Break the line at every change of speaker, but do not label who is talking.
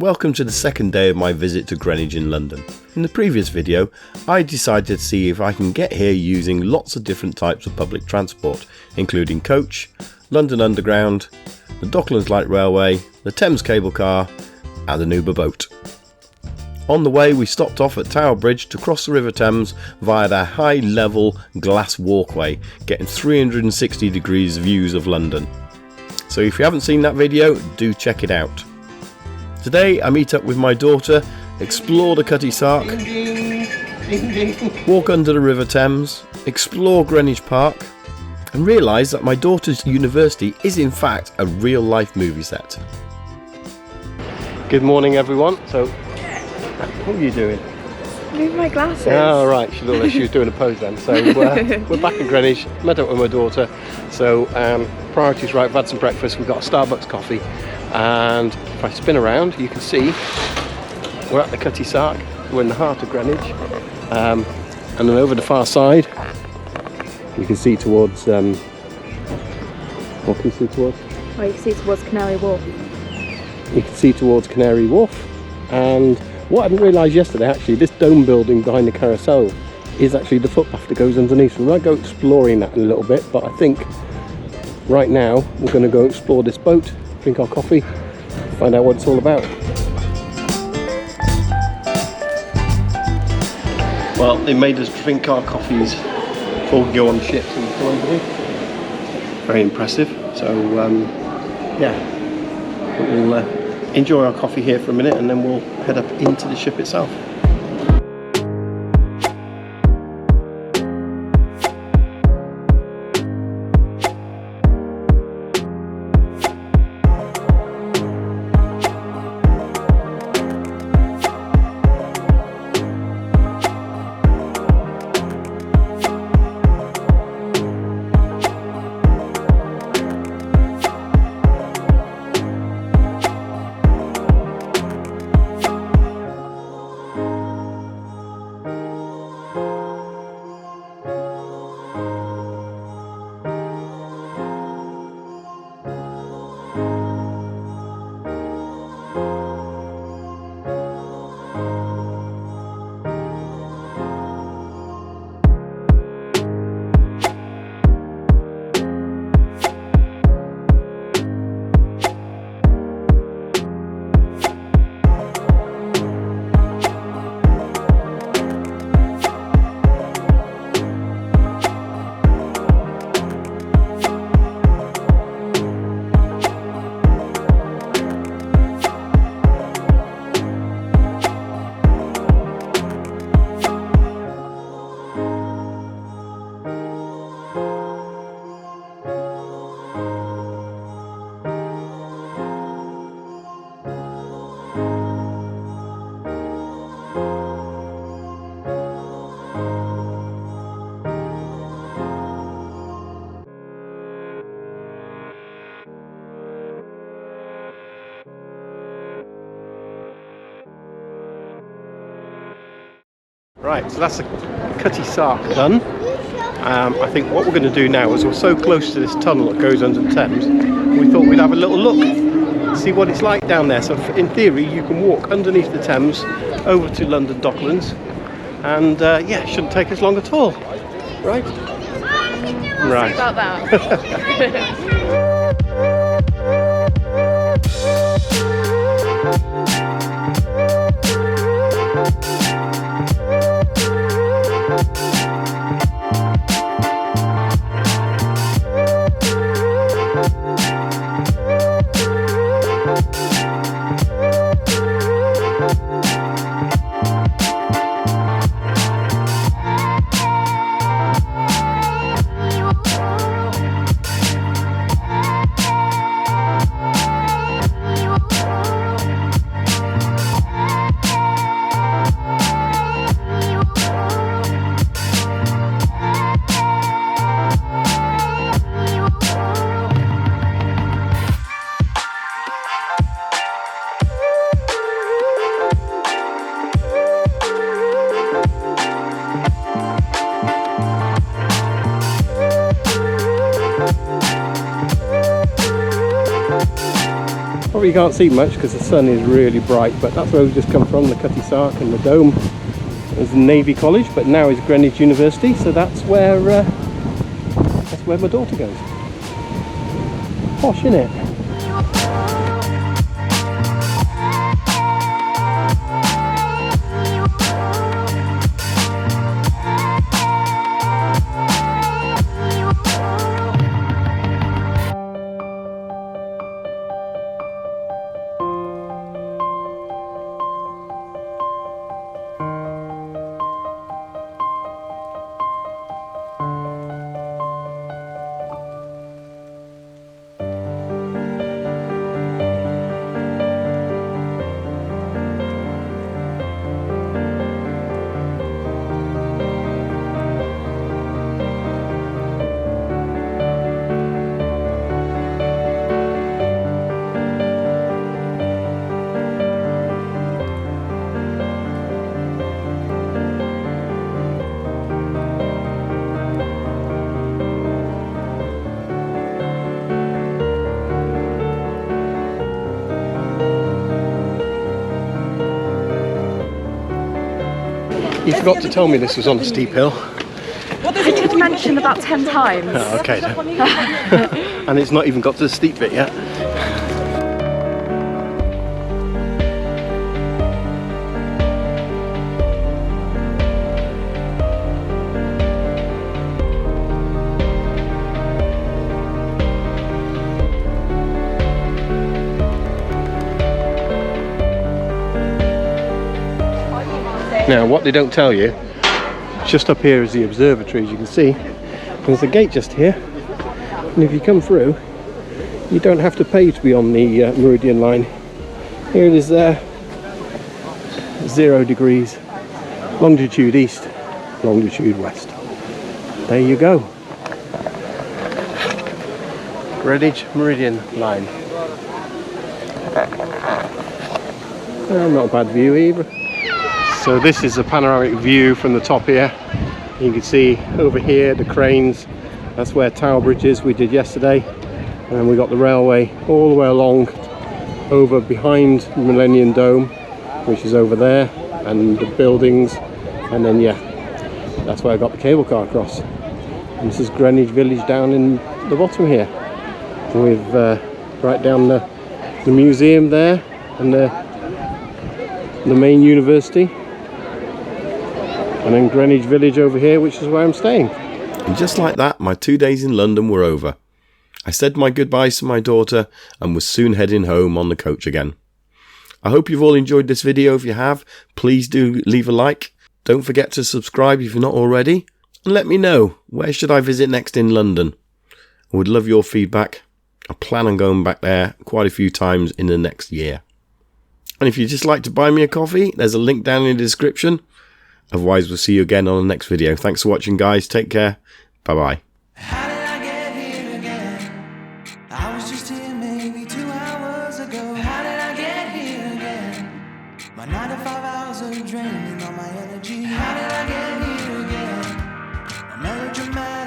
Welcome to the second day of my visit to Greenwich in London. In the previous video, I decided to see if I can get here using lots of different types of public transport, including coach, London Underground, the Docklands Light Railway, the Thames cable car and an Uber boat. On the way we stopped off at Tower Bridge to cross the River Thames via their high-level glass walkway, getting 360 degrees views of London. So if you haven't seen that video, do check it out. Today I meet up with my daughter, explore the Cuty Sark, walk under the River Thames, explore Greenwich Park and realise that my daughter's university is in fact a real life movie set. Good morning everyone. So, what are you doing?
Move my glasses.
Oh right, she looked like she was doing a pose then. So we're back in Greenwich, met up with my daughter. So priorities right, we've had some breakfast, we've got a Starbucks coffee. And if I spin around, you can see we're at the Cuty Sark. We're in the heart of Greenwich, and then over the far side, you can see towards. What can you see towards?
Oh, you can see towards Canary Wharf.
You can see towards Canary Wharf, and what I didn't realise yesterday, actually, this dome building behind the carousel is actually the footpath that goes underneath. So we might go exploring that in a little bit, but I think right now we're going to go explore this boat. Drink our coffee, find out what it's all about. Well, they made us drink our coffees before we go on ships and go over here. Very impressive. So, yeah, we'll enjoy our coffee here for a minute and then we'll head up into the ship itself. Right, so that's the Cuty Sark done. I think what we're going to do now is we're so close to this tunnel that goes under the Thames, we thought we'd have a little look, see what it's like down there. So in theory you can walk underneath the Thames over to London Docklands and yeah, it shouldn't take us long at all. Right? Right.
About that.
Probably can't see much because the sun is really bright, but that's where we've just come from, the Cuty Sark, and the dome is Navy College, but now is Greenwich University, so that's where my daughter goes. Posh, innit? You forgot to tell me this was on a steep hill.
I did mention about 10 times.
Oh, okay then. And it's not even got to the steep bit yet. Now, what they don't tell you, just up here is the observatory, as you can see. There's a gate just here, and if you come through, you don't have to pay to be on the Meridian line. Here it is there, 0 degrees, longitude east, longitude west. There you go. Greenwich Meridian line. Not a bad view either. So this is a panoramic view from the top here. You can see over here the cranes. That's where Tower Bridge is, we did yesterday. And then we got the railway all the way along over behind Millennium Dome, which is over there, and the buildings. And then yeah, that's where I got the cable car across. And this is Greenwich Village down in the bottom here. With right down the museum there and the main university. And then Greenwich Village over here, which is where I'm staying.
And just like that, my 2 days in London were over. I said my goodbyes to my daughter and was soon heading home on the coach again. I hope you've all enjoyed this video. If you have, please do leave a like. Don't forget to subscribe if you're not already. And let me know, where should I visit next in London? I would love your feedback. I plan on going back there quite a few times in the next year. And if you'd just like to buy me a coffee, there's a link down in the description. Otherwise, we'll see you again on the next video. Thanks for watching, guys. Take care. Bye-bye.
How did I get here again? I was just here maybe 2 hours ago. How did I get here again? My 9 to 5 hours are draining all my energy. How did I get here again? I'm melodramatic.